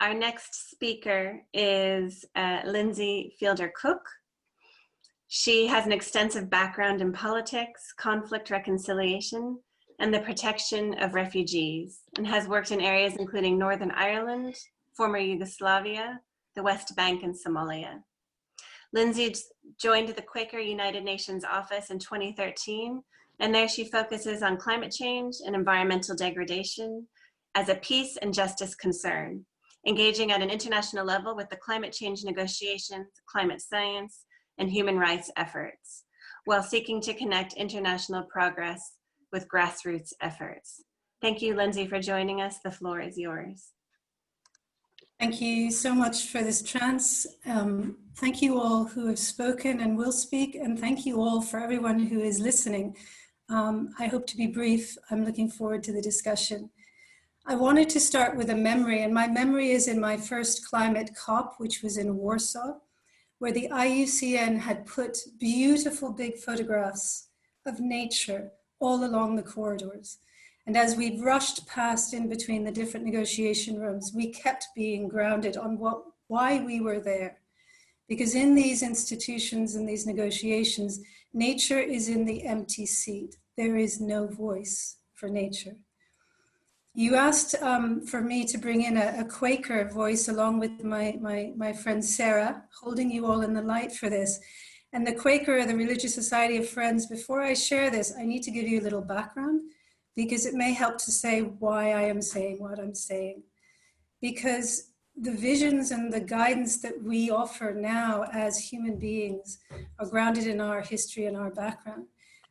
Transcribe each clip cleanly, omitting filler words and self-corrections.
Our next speaker is Lindsey Fielder-Cook. She has an extensive background in politics, conflict reconciliation, and the protection of refugees, and has worked in areas including Northern Ireland, former Yugoslavia, the West Bank, and Somalia. Lindsey joined the Quaker United Nations office in 2013, and there she focuses on climate change and environmental degradation as a peace and justice concern, engaging at an international level with the climate change negotiations, climate science, and human rights efforts, while seeking to connect international progress with grassroots efforts. Thank you, Lindsey, for joining us. The floor is yours. Thank you so much for this chance. Thank you all who have spoken and will speak, and thank you all for everyone who is listening. I hope to be brief. I'm looking forward to the discussion. I wanted to start with a memory, and my memory is in my first climate COP, which was in Warsaw, where the IUCN had put beautiful big photographs of nature all along the corridors. And as we rushed past in between the different negotiation rooms, we kept being grounded on why we were there. Because in these institutions and these negotiations, nature is in the empty seat. There is no voice for nature. You asked for me to bring in a Quaker voice along with my friend Sara, holding you all in the light for this. And the Quaker, the Religious Society of Friends, before I share this, I need to give you a little background because it may help to say why I am saying what I'm saying. Because the visions and the guidance that we offer now as human beings are grounded in our history and our background.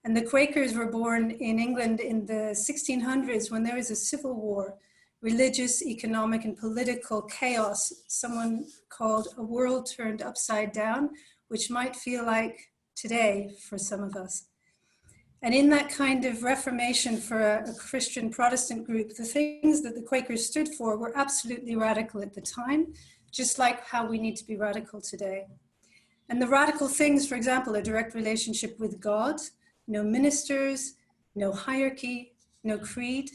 And the Quakers were born in England in the 1600s when there was a civil war, religious, economic, and political chaos, someone called a world turned upside down, which might feel like today for some of us. And in that kind of reformation for a Christian Protestant group, the things that the Quakers stood for were absolutely radical at the time, just like how we need to be radical today. And the radical things, for example, a direct relationship with God, no ministers, no hierarchy, no creed,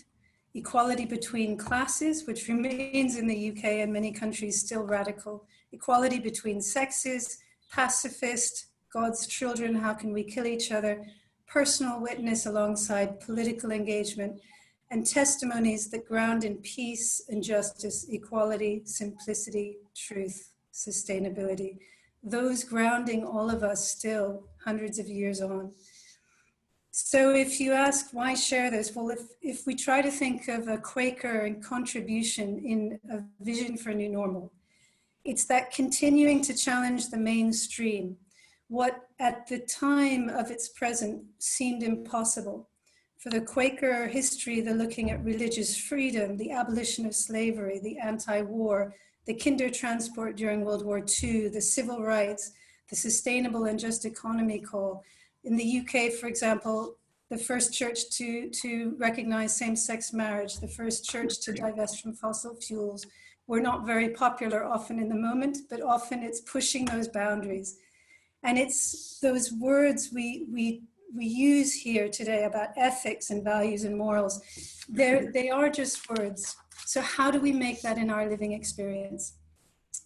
equality between classes, which remains in the UK and many countries still radical, equality between sexes, pacifist, God's children, how can we kill each other, personal witness alongside political engagement, and testimonies that ground in peace and justice, equality, simplicity, truth, sustainability. Those grounding all of us still hundreds of years on. So if you ask why share this, well, if we try to think of a Quaker and contribution in a vision for a new normal, it's that continuing to challenge the mainstream, what at the time of its present seemed impossible. For the Quaker history, they're looking at religious freedom, the abolition of slavery, the anti-war, the kinder transport during World War II, the civil rights, the sustainable and just economy call. In the UK, for example, the first church to recognize same-sex marriage, the first church to divest from fossil fuels. We're not very popular often in the moment, but often it's pushing those boundaries. And it's those words we use here today about ethics and values and morals. They are just words. So how do we make that in our living experience?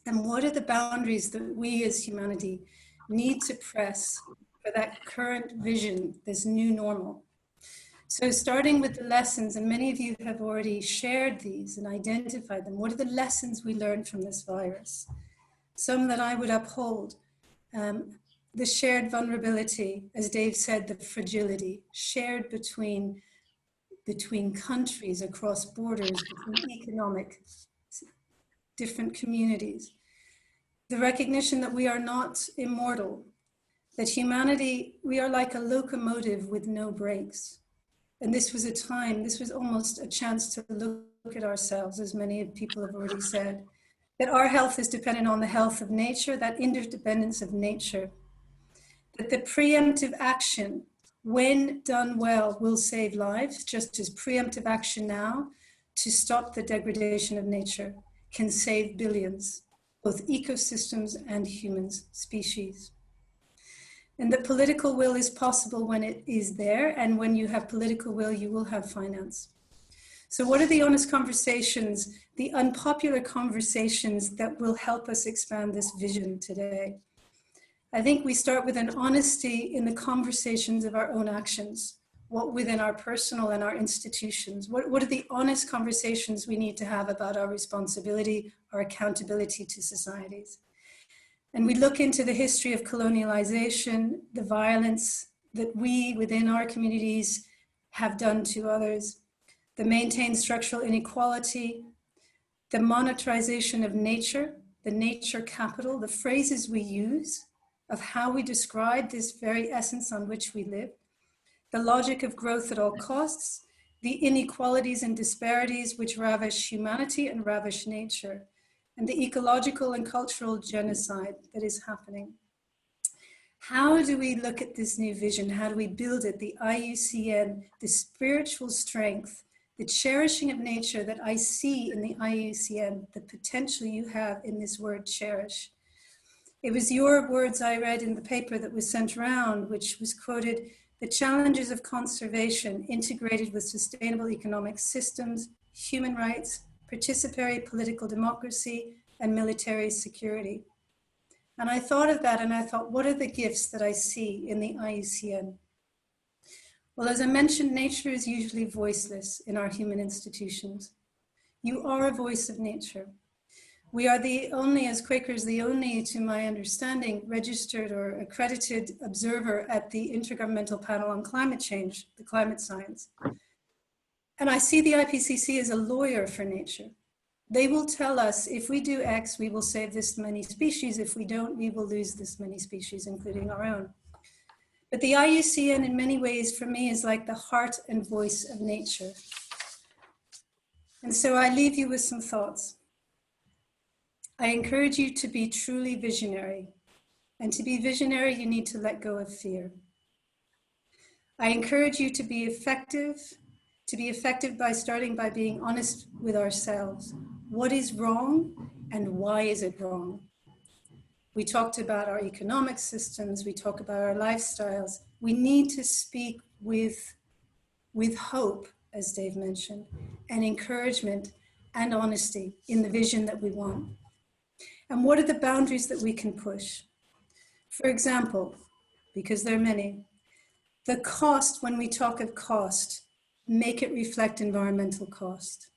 And what are the boundaries that we as humanity need to press for that current vision, this new normal? So starting with the lessons, and many of you have already shared these and identified them. What are the lessons we learned from this virus? Some that I would uphold. The shared vulnerability, as Dave said, the fragility, shared between countries, across borders, between economic, different communities. The recognition that we are not immortal, that humanity, we are like a locomotive with no brakes. And this was a time, this was almost a chance to look at ourselves, as many people have already said, that our health is dependent on the health of nature, that interdependence of nature, that the preemptive action, when done well, will save lives, just as preemptive action now to stop the degradation of nature can save billions, both ecosystems and humans, species. And that political will is possible when it is there, and when you have political will, you will have finance. So what are the honest conversations, the unpopular conversations that will help us expand this vision today? I think we start with an honesty in the conversations of our own actions, what within our personal and our institutions. What are the honest conversations we need to have about our responsibility, our accountability to societies? And we look into the history of colonialization, the violence that we within our communities have done to others, the maintained structural inequality, the monetization of nature, the nature capital, the phrases we use of how we describe this very essence on which we live, the logic of growth at all costs, the inequalities and disparities which ravish humanity and ravish nature, and the ecological and cultural genocide that is happening. How do we look at this new vision? How do we build it? The IUCN, the spiritual strength, the cherishing of nature that I see in the IUCN, the potential you have in this word cherish. It was your words I read in the paper that was sent around, which was quoted, the challenges of conservation integrated with sustainable economic systems, human rights, participatory political democracy, and military security. And I thought of that and I thought, what are the gifts that I see in the IUCN? Well, as I mentioned, nature is usually voiceless in our human institutions. You are a voice of nature. We are the only, as Quakers, the only, to my understanding, registered or accredited observer at the Intergovernmental Panel on Climate Change, the climate science. And I see the IPCC as a lawyer for nature. They will tell us, if we do X, we will save this many species. If we don't, we will lose this many species, including our own. But the IUCN, in many ways, for me, is like the heart and voice of nature. And so I leave you with some thoughts. I encourage you to be truly visionary. And to be visionary, you need to let go of fear. I encourage you to be effective by starting by being honest with ourselves. What is wrong and why is it wrong? We talked about our economic systems, we talk about our lifestyles. We need to speak with hope, as Dave mentioned, and encouragement and honesty in the vision that we want. And what are the boundaries that we can push? For example, because there are many, the cost, when we talk of cost, make it reflect environmental cost.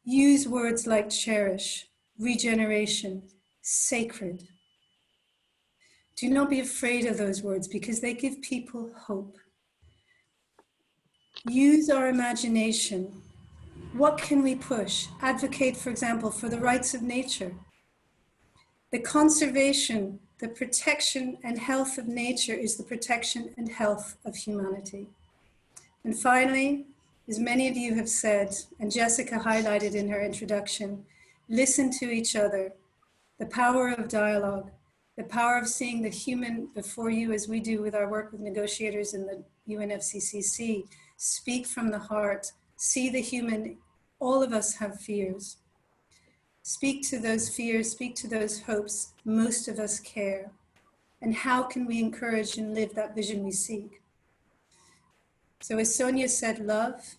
Use words like cherish, regeneration, sacred. Do not be afraid of those words because they give people hope. Use our imagination. What can we push? Advocate, for example, for the rights of nature. The conservation, the protection and health of nature is the protection and health of humanity. And finally, as many of you have said, and Jessica highlighted in her introduction, listen to each other, the power of dialogue, the power of seeing the human before you as we do with our work with negotiators in the UNFCCC, speak from the heart, see the human. All of us have fears. Speak to those fears, speak to those hopes. Most of us care. And how can we encourage and live that vision we seek? So as Sonja said, love,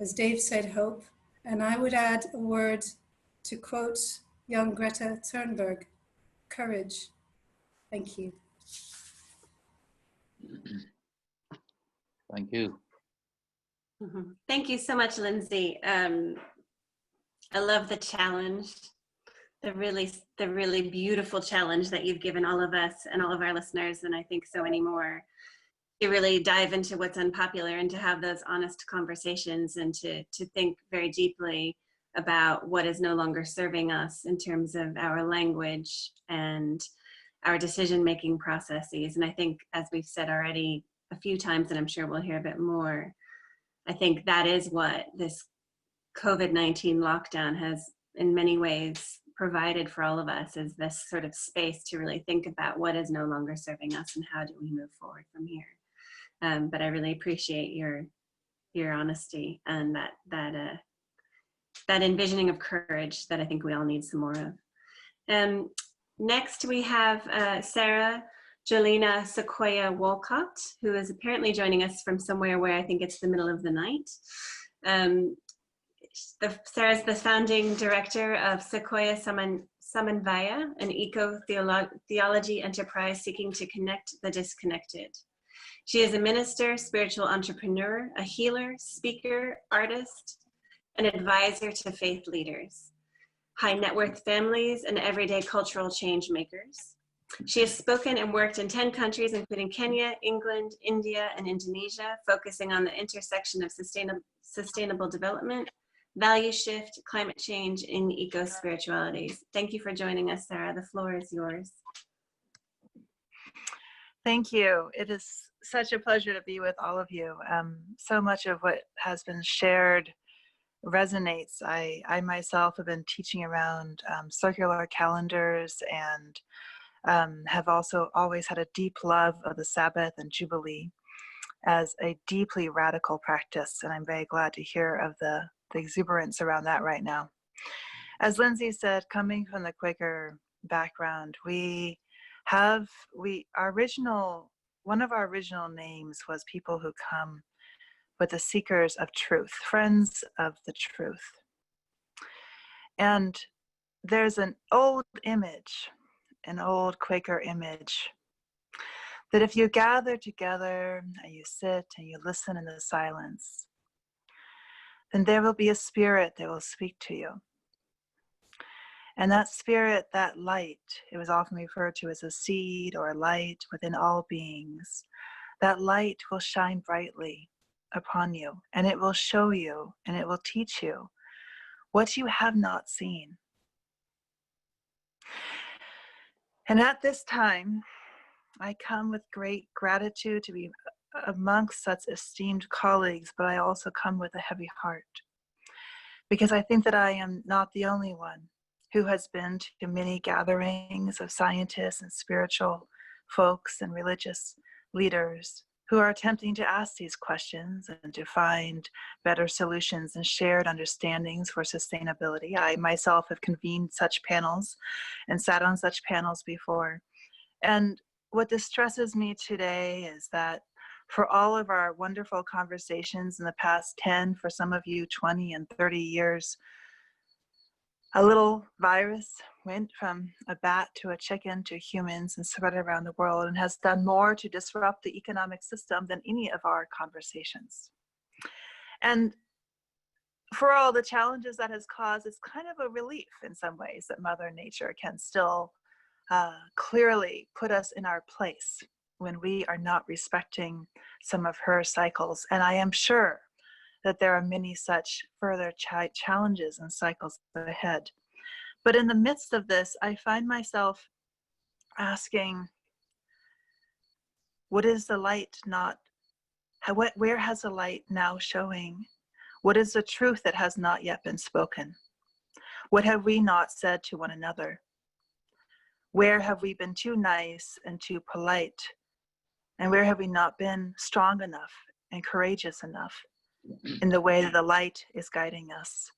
as Dave said, hope, and I would add a word to quote young Greta Thunberg, courage. Thank you. Thank you. Mm-hmm. Thank you so much, Lindsey. I love the challenge, the really beautiful challenge that you've given all of us and all of our listeners, and I think so many more, to really dive into what's unpopular and to have those honest conversations and to think very deeply about what is no longer serving us in terms of our language and our decision-making processes. And I think, as we've said already a few times, and I'm sure we'll hear a bit more, I think that is what this COVID-19 lockdown has in many ways provided for all of us, is this sort of space to really think about what is no longer serving us and how do we move forward from here. But I really appreciate your honesty and that envisioning of courage that I think we all need some more of. Next we have Sara, Jolena, Sequoia, Wolcott, who is apparently joining us from somewhere where I think it's the middle of the night. Sara's the founding director of Sequoia Samanvaya, an eco-theology enterprise seeking to connect the disconnected. She is a minister, spiritual entrepreneur, a healer, speaker, artist, an advisor to faith leaders, high net worth families, and everyday cultural change makers. She has spoken and worked in 10 countries, including Kenya, England, India, and Indonesia, focusing on the intersection of sustainable development, value shift, climate change, and eco-spiritualities. Thank you for joining us, Sara. The floor is yours. Thank you. It is such a pleasure to be with all of you. So much of what has been shared resonates. I myself have been teaching around circular calendars and have also always had a deep love of the Sabbath and Jubilee as a deeply radical practice, and I'm very glad to hear of the exuberance around that right now. As Lindsey said, coming from the Quaker background, one of our original names was people who come with the seekers of truth, friends of the truth. And there's an old image, an old Quaker image, that if you gather together and you sit and you listen in the silence, then there will be a spirit that will speak to you. And that spirit, that light, it was often referred to as a seed or a light within all beings. That light will shine brightly upon you, and it will show you, and it will teach you what you have not seen. And at this time, I come with great gratitude to be amongst such esteemed colleagues, but I also come with a heavy heart, because I think that I am not the only one who has been to many gatherings of scientists and spiritual folks and religious leaders who are attempting to ask these questions and to find better solutions and shared understandings for sustainability. I myself have convened such panels and sat on such panels before. And what distresses me today is that for all of our wonderful conversations in the past 10, for some of you 20 and 30 years, a little virus went from a bat to a chicken to humans and spread around the world and has done more to disrupt the economic system than any of our conversations. And for all the challenges that has caused, it's kind of a relief in some ways that Mother Nature can still clearly put us in our place when we are not respecting some of her cycles. And I am sure that there are many such further challenges and cycles ahead. But in the midst of this, I find myself asking, what is the light not, where has the light now showing? What is the truth that has not yet been spoken? What have we not said to one another? Where have we been too nice and too polite? And where have we not been strong enough and courageous enough in the way that the light is guiding us?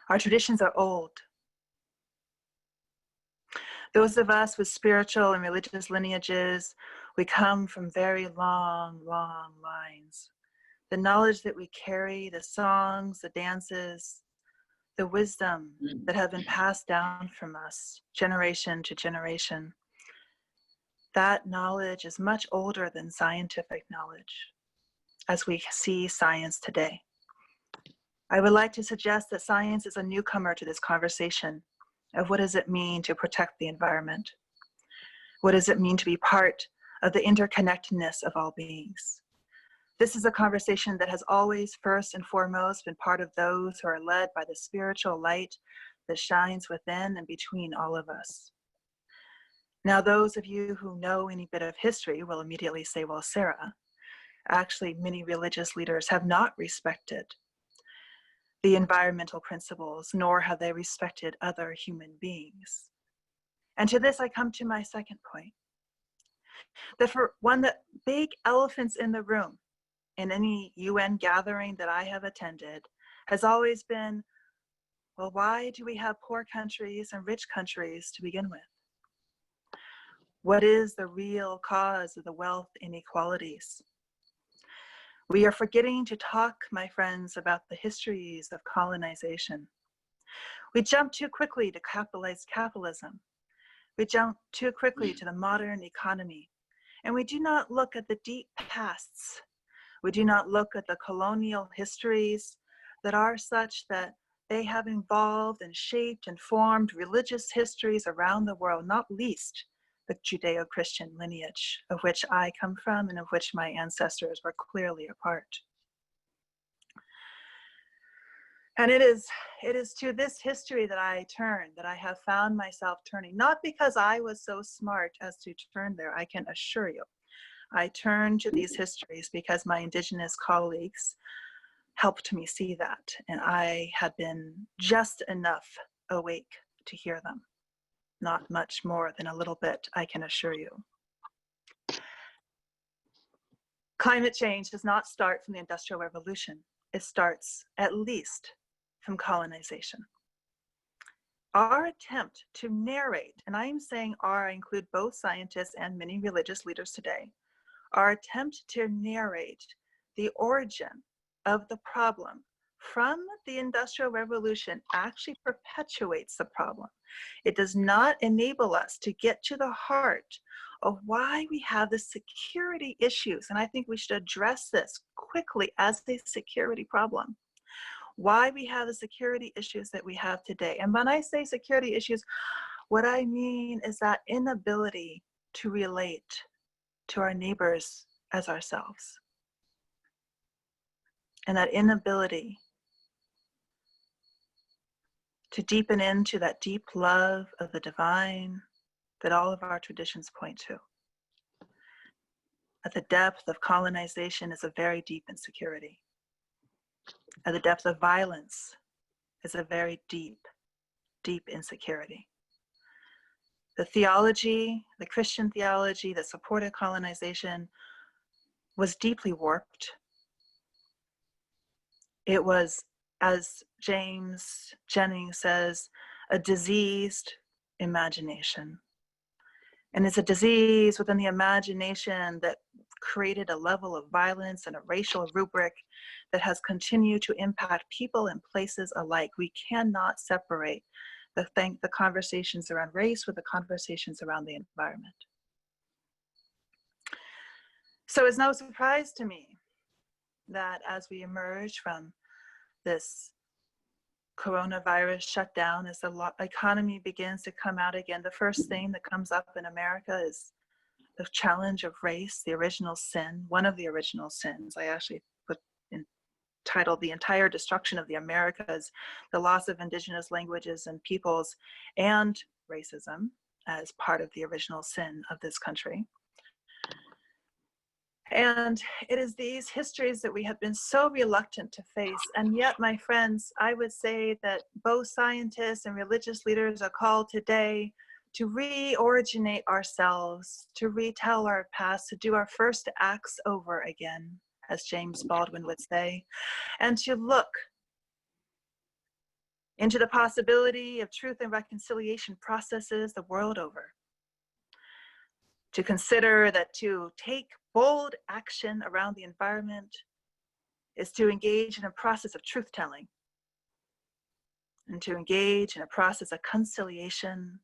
Our traditions are old. Those of us with spiritual and religious lineages, we come from very long, long lines. The knowledge that we carry, the songs, the dances, the wisdom that have been passed down from us, generation to generation, that knowledge is much older than scientific knowledge, as we see science today. I would like to suggest that science is a newcomer to this conversation of what does it mean to protect the environment? What does it mean to be part of the interconnectedness of all beings? This is a conversation that has always first and foremost been part of those who are led by the spiritual light that shines within and between all of us. Now, those of you who know any bit of history will immediately say, well, Sara, actually many religious leaders have not respected the environmental principles, nor have they respected other human beings. And to this, I come to my second point. That for one, the big elephants in the room in any UN gathering that I have attended has always been, well, why do we have poor countries and rich countries to begin with? What is the real cause of the wealth inequalities? We are forgetting to talk, my friends, about the histories of colonization. We jump too quickly to capitalize capitalism. We jump too quickly to the modern economy. And we do not look at the deep pasts. We do not look at the colonial histories that are such that they have involved and shaped and formed religious histories around the world, not least the Judeo-Christian lineage of which I come from and of which my ancestors were clearly a part. And it is to this history that I turn, that I have found myself turning, not because I was so smart as to turn there, I can assure you. I turn to these histories because my Indigenous colleagues helped me see that, and I had been just enough awake to hear them. Not much more than a little bit, I can assure you. Climate change does not start from the Industrial Revolution. It starts, at least, from colonization. Our attempt to narrate, and I am saying I include both scientists and many religious leaders today, our attempt to narrate the origin of the problem from the Industrial Revolution actually perpetuates the problem. It does not enable us to get to the heart of why we have the security issues. And I think we should address this quickly as a security problem. Why we have the security issues that we have today. And when I say security issues, what I mean is that inability to relate to our neighbors as ourselves. And that inability to deepen into that deep love of the divine that all of our traditions point to. At the depth of colonization is a very deep insecurity. At the depth of violence is a very deep, deep insecurity. The theology, the Christian theology that supported colonization was deeply warped. It was, as James Jennings says, a diseased imagination. And it's a disease within the imagination that created a level of violence and a racial rubric that has continued to impact people and places alike. We cannot separate the conversations around race with the conversations around the environment. So it's no surprise to me that as we emerge from this coronavirus shutdown, as the economy begins to come out again, the first thing that comes up in America is the challenge of race, the original sin, one of the original sins. I actually titled The Entire Destruction of the Americas, the loss of indigenous languages and peoples, and racism as part of the original sin of this country. And it is these histories that we have been so reluctant to face. And yet, my friends, I would say that both scientists and religious leaders are called today to re-originate ourselves, to retell our past, to do our first acts over again, as James Baldwin would say, and to look into the possibility of truth and reconciliation processes the world over. To consider that to take bold action around the environment is to engage in a process of truth-telling, and to engage in a process of conciliation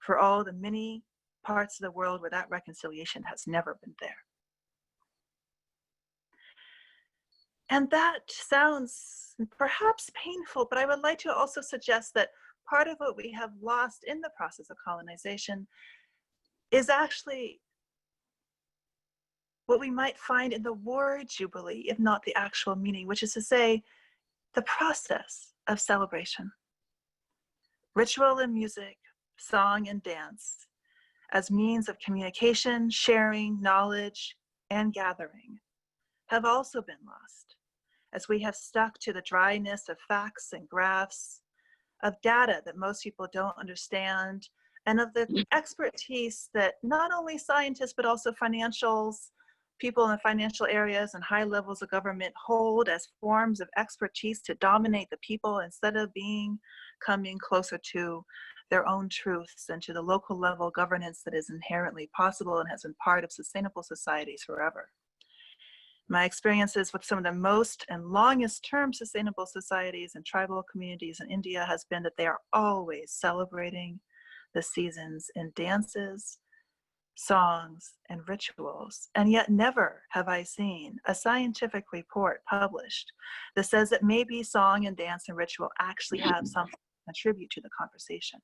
for all the many parts of the world where that reconciliation has never been there. And that sounds perhaps painful, but I would like to also suggest that part of what we have lost in the process of colonization is actually what we might find in the word jubilee, if not the actual meaning, which is to say, the process of celebration. Ritual and music, song and dance, as means of communication, sharing, knowledge, and gathering, have also been lost, as we have stuck to the dryness of facts and graphs, of data that most people don't understand, and of the expertise that not only scientists, but also financials, people in the financial areas and high levels of government hold as forms of expertise to dominate the people instead of coming closer to their own truths and to the local level governance that is inherently possible and has been part of sustainable societies forever. My experiences with some of the most and longest term sustainable societies and tribal communities in India has been that they are always celebrating the seasons in dances, songs, and rituals. And yet never have I seen a scientific report published that says that maybe song and dance and ritual actually have something to contribute to the conversation.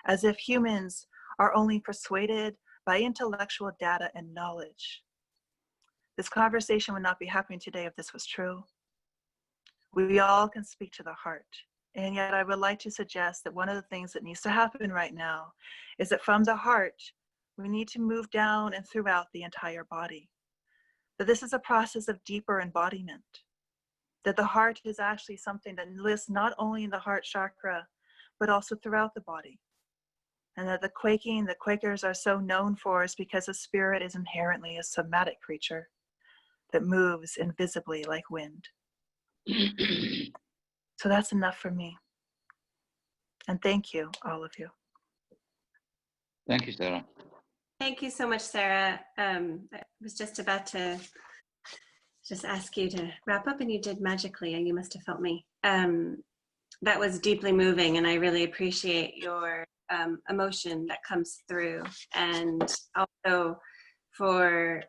As if humans are only persuaded by intellectual data and knowledge. This conversation would not be happening today if this was true. We all can speak to the heart. And yet I would like to suggest that one of the things that needs to happen right now is that from the heart, we need to move down and throughout the entire body. That this is a process of deeper embodiment. That the heart is actually something that lives not only in the heart chakra, but also throughout the body. And that the Quakers are so known for is because the spirit is inherently a somatic creature that moves invisibly like wind. So that's enough for me. And thank you, all of you. Thank you, Sara. Thank you so much, Sara. I was just about to just ask you to wrap up, and you did magically, and you must have felt me. That was deeply moving, and I really appreciate your emotion that comes through, and also for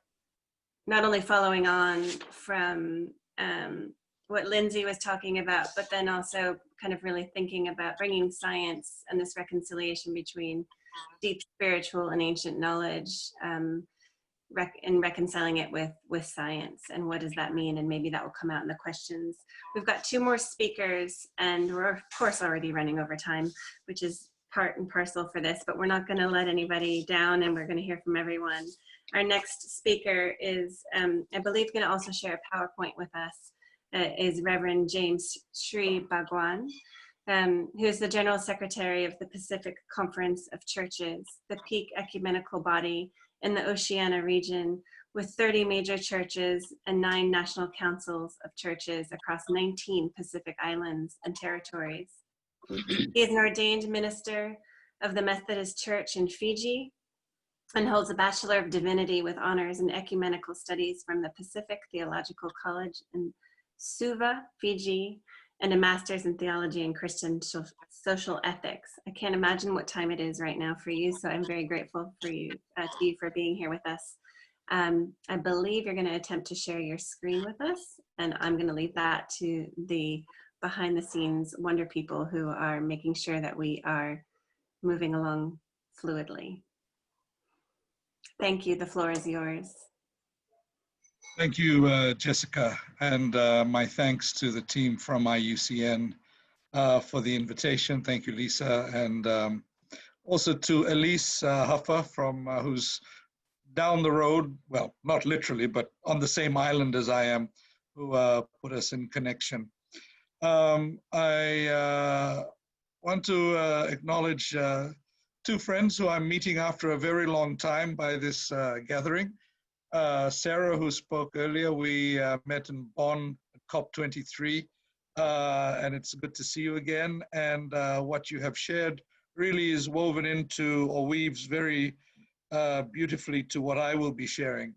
not only following on from what Lindsey was talking about, but then also kind of really thinking about bringing science and this reconciliation between deep spiritual and ancient knowledge and reconciling it with science, and what does that mean, and maybe that will come out in the questions. We've got 2 more speakers, and we're of course already running over time, which is part and parcel for this, but we're not going to let anybody down, and we're going to hear from everyone. Our next speaker is, I believe, going to also share a PowerPoint with us, is Reverend James Sri Bhagwan, who is the General Secretary of the Pacific Conference of Churches, the peak ecumenical body in the Oceania region with 30 major churches and 9 national councils of churches across 19 Pacific islands and territories. He is an ordained minister of the Methodist Church in Fiji and holds a Bachelor of Divinity with honors in ecumenical studies from the Pacific Theological College in Suva, Fiji, and a master's in theology and Christian social ethics. I can't imagine what time it is right now for you, so I'm very grateful for you, to you for being here with us. I believe you're going to attempt to share your screen with us, and I'm going to leave that to the behind the scenes wonder people who are making sure that we are moving along fluidly. Thank you. The floor is yours. Thank you, Jessica, and my thanks to the team from IUCN for the invitation. Thank you, Lisa, and also to Elise Huffer from who's down the road, well, not literally, but on the same island as I am, who put us in connection. I want to acknowledge 2 friends who I'm meeting after a very long time by this gathering. Sara, who spoke earlier, we met in Bonn at COP23, and it's good to see you again. And what you have shared really is woven into, or weaves very beautifully to what I will be sharing.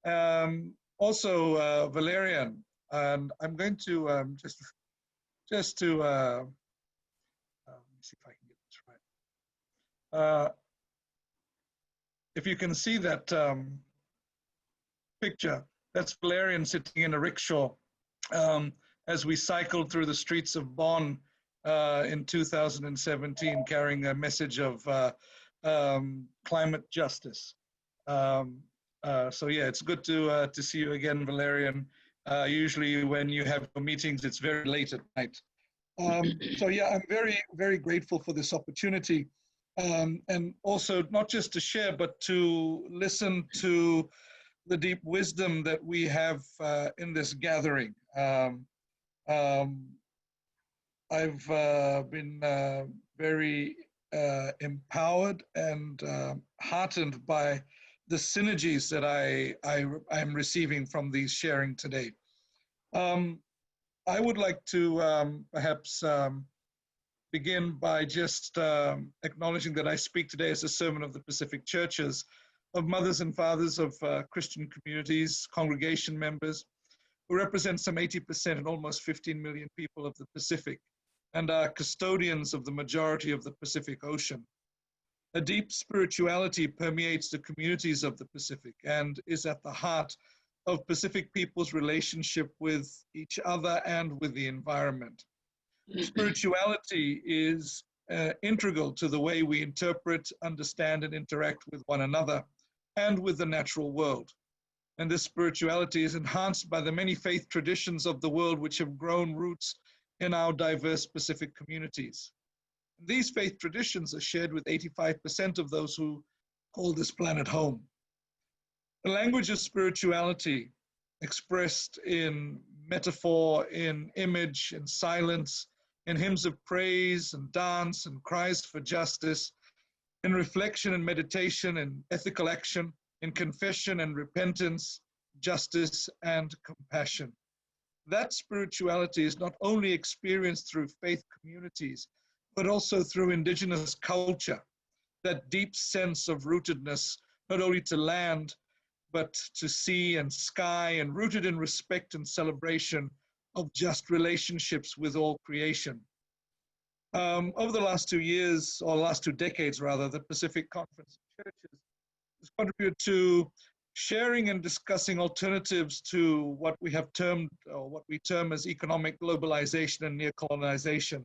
Also, Valériane, and I'm going to just to let me see if I can get this right. If you can see that picture, that's Valériane sitting in a rickshaw as we cycled through the streets of Bonn in 2017, carrying a message of climate justice. So yeah, it's good to see you again, Valériane. Usually when you have your meetings, it's very late at night. So yeah, I'm very, very grateful for this opportunity. And also not just to share, but to listen to the deep wisdom that we have in this gathering. I've been very empowered and heartened by the synergies that I'm receiving from these sharing today. I would like to perhaps begin by just acknowledging that I speak today as a servant of the Pacific Churches, of mothers and fathers of Christian communities, congregation members, who represent some 80% and almost 15 million people of the Pacific, and are custodians of the majority of the Pacific Ocean. A deep spirituality permeates the communities of the Pacific and is at the heart of Pacific people's relationship with each other and with the environment. Spirituality is integral to the way we interpret, understand, and interact with one another and with the natural world. And this spirituality is enhanced by the many faith traditions of the world which have grown roots in our diverse Pacific communities. These faith traditions are shared with 85% of those who call this planet home. The language of spirituality, expressed in metaphor, in image, in silence, in hymns of praise and dance and cries for justice, in reflection and meditation and ethical action, in confession and repentance, justice and compassion. That spirituality is not only experienced through faith communities, but also through indigenous culture, that deep sense of rootedness, not only to land, but to sea and sky, and rooted in respect and celebration of just relationships with all creation. Over the last 2 years, or last 2 decades rather, the Pacific Conference of Churches has contributed to sharing and discussing alternatives to what we have termed, or what we term as economic globalization and neocolonization,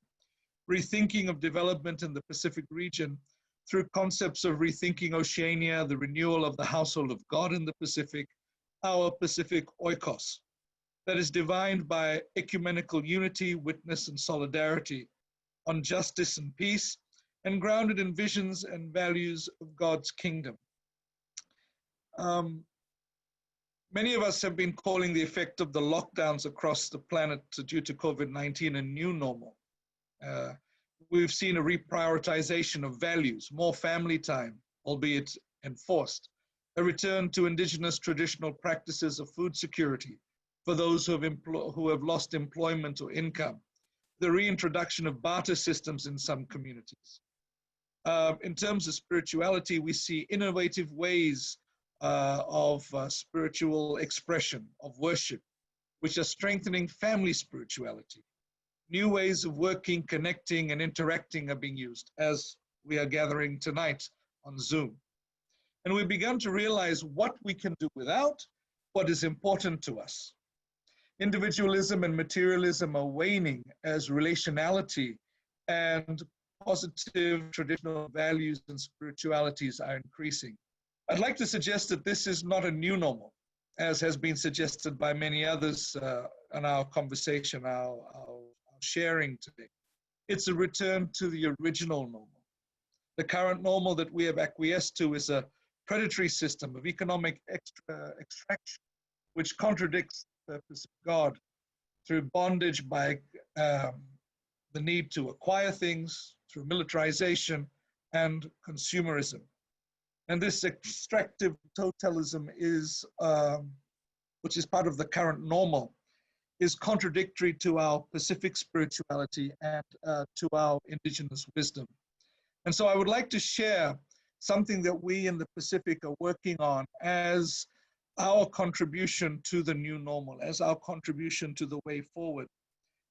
rethinking of development in the Pacific region through concepts of rethinking Oceania, the renewal of the household of God in the Pacific, our Pacific oikos, that is defined by ecumenical unity, witness, and solidarity, on justice and peace, and grounded in visions and values of God's kingdom. Many of us have been calling the effect of the lockdowns across the planet due to COVID-19 a new normal. We've seen a reprioritization of values, more family time, albeit enforced, a return to indigenous traditional practices of food security for those who have lost employment or income, the reintroduction of barter systems in some communities. In terms of spirituality, we see innovative ways of spiritual expression, of worship, which are strengthening family spirituality. New ways of working, connecting, and interacting are being used, as we are gathering tonight on Zoom. And we've begun to realize what we can do without, what is important to us. Individualism and materialism are waning as relationality and positive traditional values and spiritualities are increasing. I'd like to suggest that this is not a new normal, as has been suggested by many others in our conversation, our sharing today. It's a return to the original normal. The current normal that we have acquiesced to is a predatory system of economic extraction, which contradicts the purpose of God through bondage by the need to acquire things, through militarization and consumerism. And this extractive totalism is, which is part of the current normal, is contradictory to our Pacific spirituality and to our indigenous wisdom. And so I would like to share something that we in the Pacific are working on as our contribution to the new normal, as our contribution to the way forward.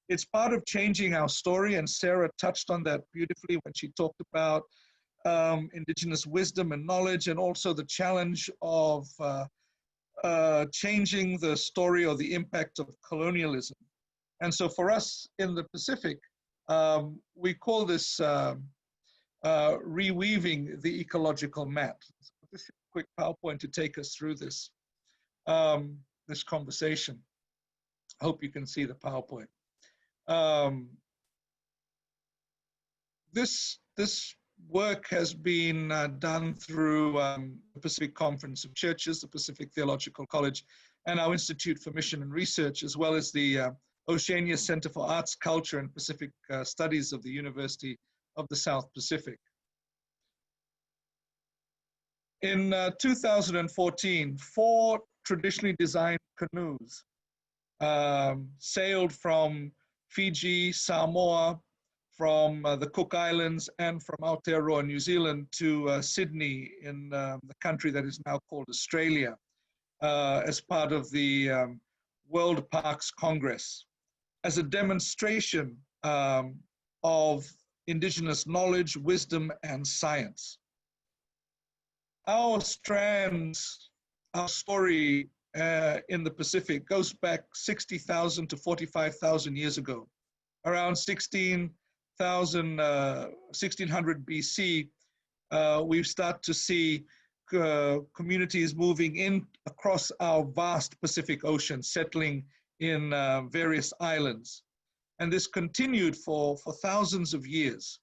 It's part of changing our story, and Sara touched on that beautifully when she talked about indigenous wisdom and knowledge, and also the challenge of changing the story or the impact of colonialism. And so for us in the Pacific, we call this reweaving the ecological map. So this is a quick PowerPoint to take us through this, this conversation. I hope you can see the PowerPoint. This work has been done through the Pacific Conference of Churches, the Pacific Theological College, and our Institute for Mission and Research, as well as the Oceania Center for Arts, Culture, and Pacific Studies of the University of the South Pacific. In 2014, 4 traditionally designed canoes sailed from Fiji, Samoa, from the Cook Islands, and from Aotearoa, New Zealand, to Sydney in the country that is now called Australia, as part of the World Parks Congress, as a demonstration of indigenous knowledge, wisdom, and science. Our strands, our story in the Pacific goes back 60,000 to 45,000 years ago. Around 1600 BC, we start to see communities moving in across our vast Pacific Ocean, settling in various islands. And this continued for thousands of years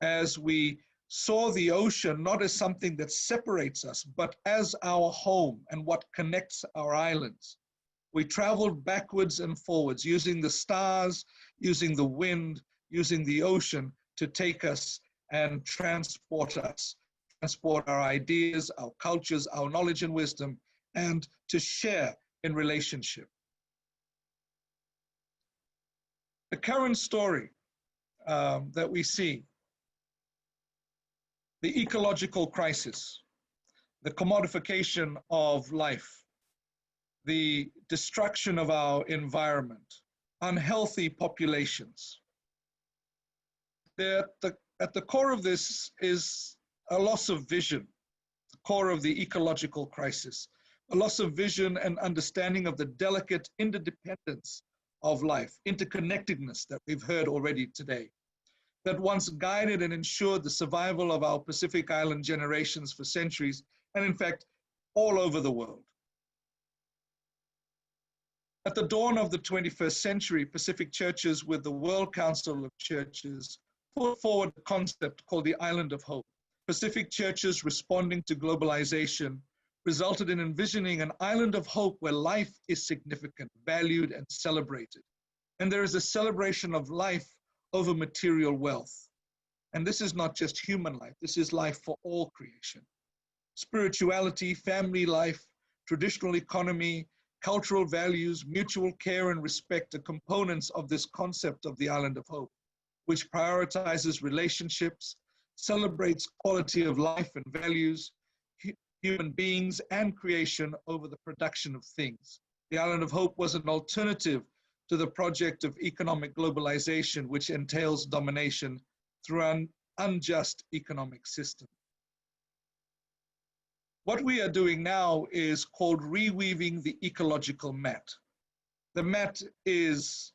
as we saw the ocean not as something that separates us, but as our home and what connects our islands. We traveled backwards and forwards, using the stars, using the wind, using the ocean to take us and transport our ideas, our cultures, our knowledge and wisdom, and to share in relationship. The current story that we see, the ecological crisis, the commodification of life, the destruction of our environment, unhealthy populations. At the core of this is a loss of vision, the core of the ecological crisis, a loss of vision and understanding of the delicate interdependence of life, interconnectedness that we've heard already today, that once guided and ensured the survival of our Pacific Island generations for centuries, and in fact, all over the world. At the dawn of the 21st century, Pacific churches with the World Council of Churches put forward a concept called the Island of Hope. Pacific churches responding to globalization resulted in envisioning an island of hope where life is significant, valued, and celebrated. And there is a celebration of life over material wealth. And this is not just human life, this is life for all creation. Spirituality, family life, traditional economy, cultural values, mutual care and respect are components of this concept of the Island of Hope, which prioritizes relationships, celebrates quality of life and values, human beings and creation over the production of things. The Island of Hope was an alternative to the project of economic globalization, which entails domination through an unjust economic system. What we are doing now is called reweaving the ecological mat. The mat is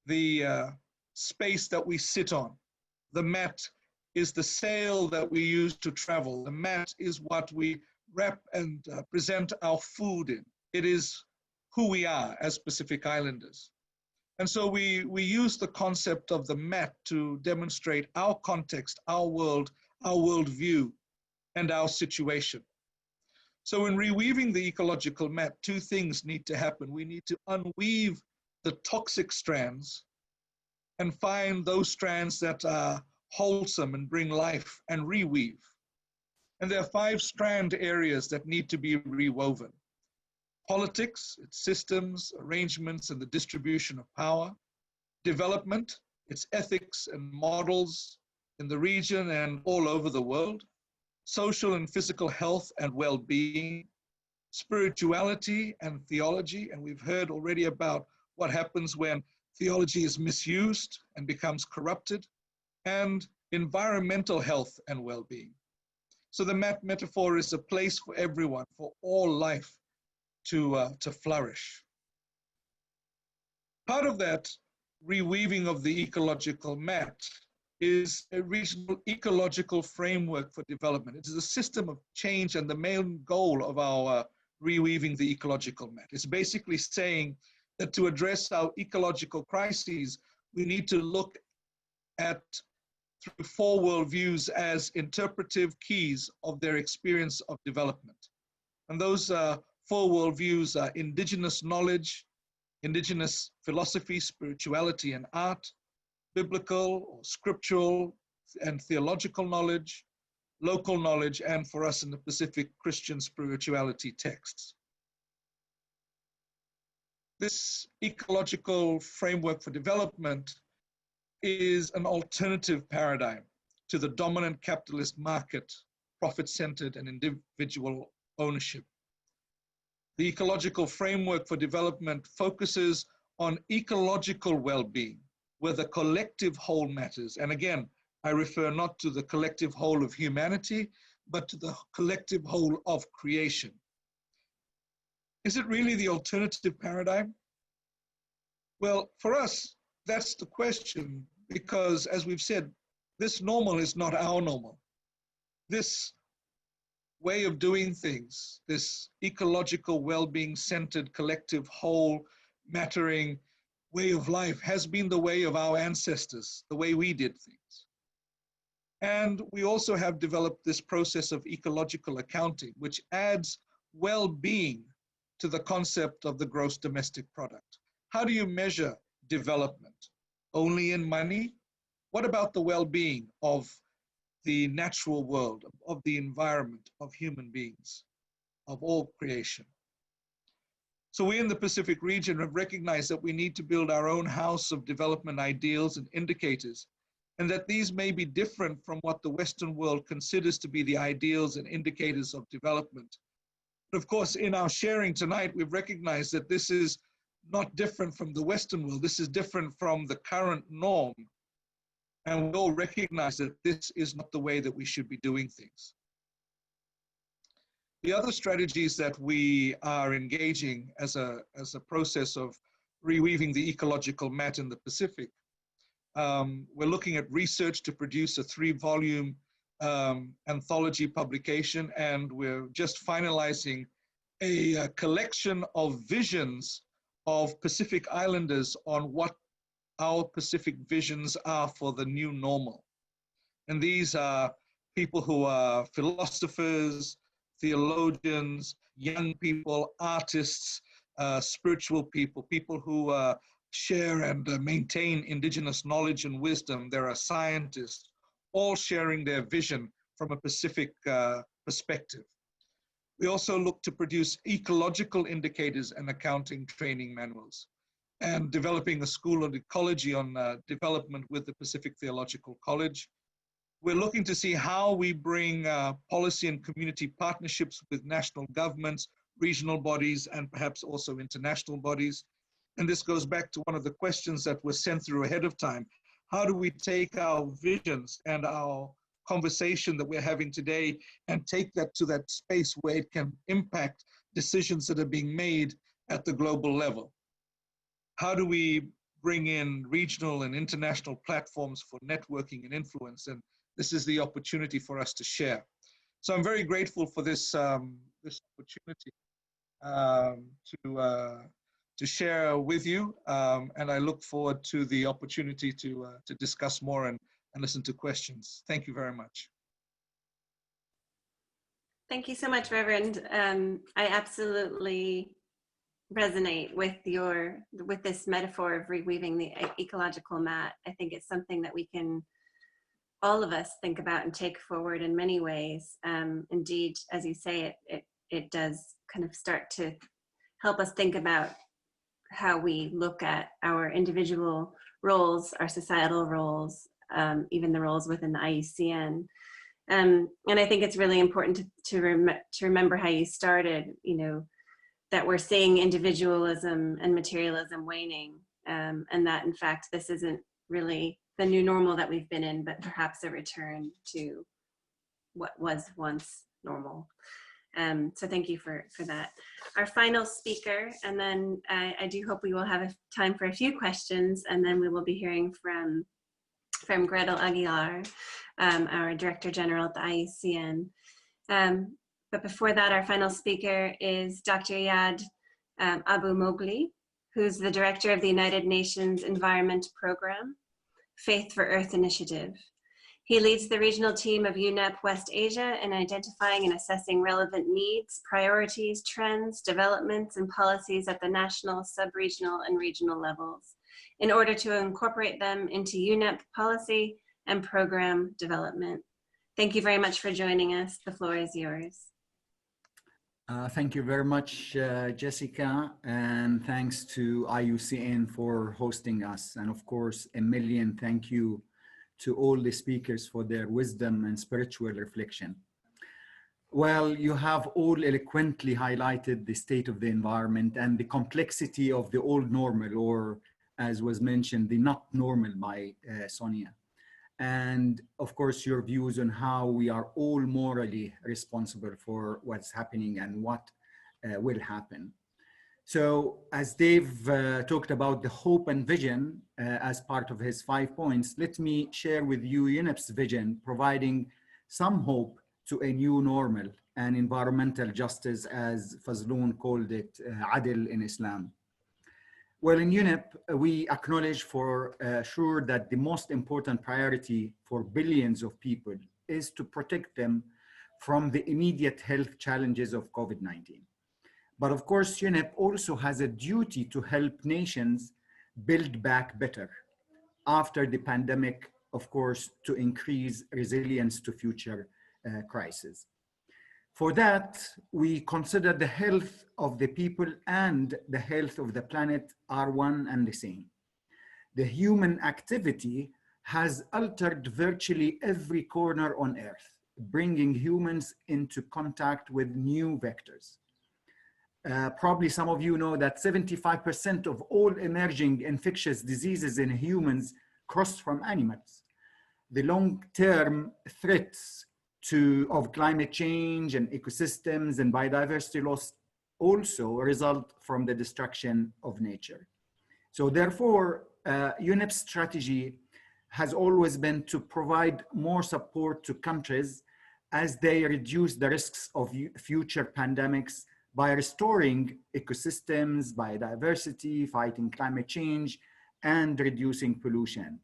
the space that we sit on. The mat is the sail that we use to travel. The mat is what we wrap and present our food in. It is who we are as Pacific Islanders. And so we use the concept of the mat to demonstrate our context, our worldview, and our situation. So in reweaving the ecological mat, 2 things need to happen. We need to unweave the toxic strands and find those strands that are wholesome and bring life and reweave. And there are 5 strand areas that need to be rewoven. Politics, its systems, arrangements, and the distribution of power. Development, its ethics and models in the region and all over the world. Social and physical health and well-being. Spirituality and theology, and we've heard already about what happens when theology is misused and becomes corrupted. And environmental health and well-being. So the mat metaphor is a place for everyone, for all life to flourish. Part of that reweaving of the ecological mat is a regional ecological framework for development. It is a system of change, and the main goal of our reweaving the ecological mat is basically saying that to address our ecological crises, we need to look at through 4 worldviews as interpretive keys of their experience of development. And those 4 worldviews are indigenous knowledge, indigenous philosophy, spirituality, and art, biblical or scriptural and theological knowledge, local knowledge, and for us in the Pacific, Christian spirituality texts. This ecological framework for development is an alternative paradigm to the dominant capitalist market, profit-centered and individual ownership. The ecological framework for development focuses on ecological well-being, where the collective whole matters. And again, I refer not to the collective whole of humanity, but to the collective whole of creation. Is it really the alternative paradigm? Well, for us, that's the question, because as we've said, this normal is not our normal. This way of doing things, this ecological well-being centered, collective whole mattering way of life has been the way of our ancestors, the way we did things. And we also have developed this process of ecological accounting, which adds well-being to the concept of the gross domestic product. How do you measure development? Only in money? What about the well-being of the natural world, of the environment, of human beings, of all creation? So we in the Pacific region have recognized that we need to build our own house of development ideals and indicators, and that these may be different from what the Western world considers to be the ideals and indicators of development. But of course, in our sharing tonight, we've recognized that this is not different from the Western world. This is different from the current norm. And we all recognize that this is not the way that we should be doing things. The other strategies that we are engaging as a process of reweaving the ecological map in the Pacific, we're looking at research to produce a 3-volume anthology publication, and we're just finalizing a collection of visions of Pacific Islanders on what our Pacific visions are for the new normal. And these are people who are philosophers, theologians, young people, artists, spiritual people, people who share and maintain indigenous knowledge and wisdom. There are scientists, all sharing their vision from a Pacific perspective. We also look to produce ecological indicators and accounting training manuals, and developing a school of ecology on development with the Pacific Theological College. We're looking to see how we bring policy and community partnerships with national governments, regional bodies, and perhaps also international bodies. And this goes back to one of the questions that were sent through ahead of time. How do we take our visions and our conversation that we're having today and take that to that space where it can impact decisions that are being made at the global level? How do we bring in regional and international platforms for networking and influence? And this is the opportunity for us to share. So I'm very grateful for this, this opportunity to share with you. And I look forward to the opportunity to discuss more and listen to questions. Thank you very much. Thank you so much, Reverend. I absolutely resonate with this metaphor of reweaving the ecological mat. I think it's something that we can, all of us, think about and take forward in many ways. Indeed, as you say, it does kind of start to help us think about how we look at our individual roles, our societal roles, even the roles within the IUCN. And I think it's really important to remember how you started, you know, that we're seeing individualism and materialism waning, and that in fact this isn't really the new normal that we've been in, but perhaps a return to what was once normal. So thank you for that. Our final speaker, and then I do hope we will have time for a few questions, and then we will be hearing from Gretel Aguilar, our Director General at the IUCN. But before that, our final speaker is Dr. Yad Abu Mogli, who's the Director of the United Nations Environment Program, Faith for Earth Initiative. He leads the regional team of UNEP West Asia in identifying and assessing relevant needs, priorities, trends, developments, and policies at the national, sub-regional, and regional levels in order to incorporate them into UNEP policy and program development. Thank you very much for joining us. The floor is yours. Thank you very much, Jessica, and thanks to IUCN for hosting us. And of course, a million thank you to all the speakers for their wisdom and spiritual reflection. Well, you have all eloquently highlighted the state of the environment and the complexity of the old normal, or as was mentioned, the not normal by Sonja. And of course, your views on how we are all morally responsible for what's happening and what will happen. So as Dave talked about the hope and vision as part of his 5 points, let me share with you UNEP's vision, providing some hope to a new normal and environmental justice, as Fazlun called it, adil in Islam. Well, in UNEP, we acknowledge for sure that the most important priority for billions of people is to protect them from the immediate health challenges of COVID-19. But of course, UNEP also has a duty to help nations build back better after the pandemic, of course, to increase resilience to future crises. For that, we consider the health of the people and the health of the planet are one and the same. The human activity has altered virtually every corner on Earth, bringing humans into contact with new vectors. Probably some of you know that 75% of all emerging infectious diseases in humans cross from animals. The long-term threats of climate change and ecosystems and biodiversity loss also result from the destruction of nature. So therefore, UNEP's strategy has always been to provide more support to countries as they reduce the risks of future pandemics by restoring ecosystems, biodiversity, fighting climate change, and reducing pollution.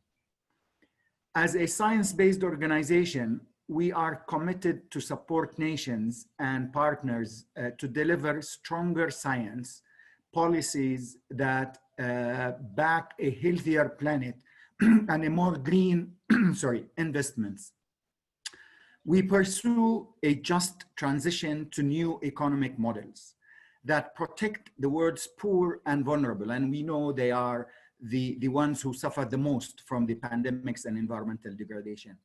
As a science-based organization, we are committed to support nations and partners to deliver stronger science policies that back a healthier planet and a more green investments. We pursue a just transition to new economic models that protect the world's poor and vulnerable, and we know they are the ones who suffer the most from the pandemics and environmental degradation.